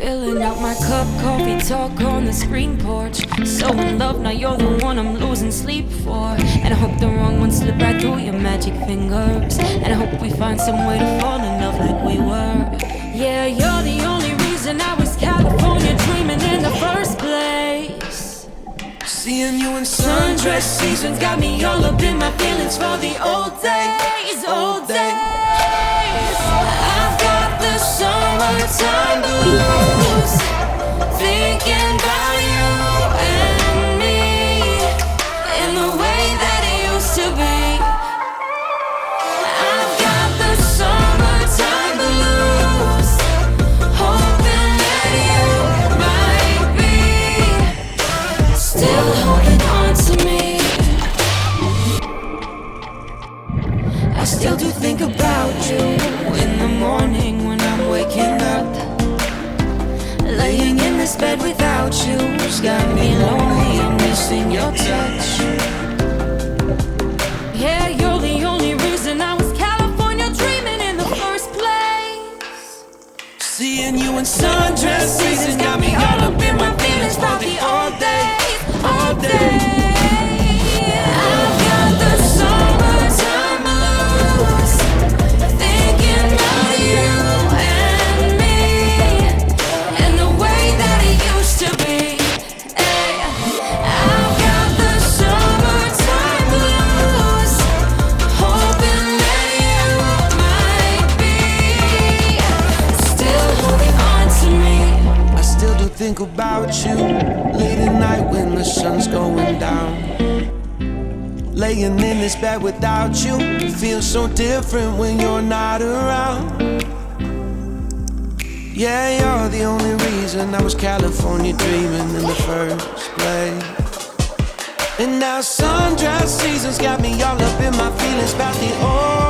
Filling up my cup, coffee talk on the screen porch. So in love, now you're the one I'm losing sleep for. And I hope the wrong ones slip right through your magic fingers. And I hope we find some way to fall in love like we were. Yeah, you're the only reason I was California dreaming in the first place. Seeing you in sundress seasons got me all up in my feelings for the old days, old days. I've got the summertime blues, thinking about you and me in the way that it used to be. I've got the summertime blues, hoping that you might be still holding on to me. I still do think about you in the morning when I'm waking up. Laying in this bed without you's got me lonely, I'm missing your touch. Yeah, you're the only reason I was California dreaming in the first place. Seeing you in sundress seasons got me all up in my feelings for the all days, all days. I've got the summertime blues, thinking about you and me and the way that it used to be. Hey, I've got the summertime blues, hoping that you might be still holding on to me. I still do think about you late at night when the sun's going down. Laying in this bed without you feels so different when you're not around. Yeah, you're the only reason I was California dreaming in the first place. And now sundress seasons got me all up in my feelings about the old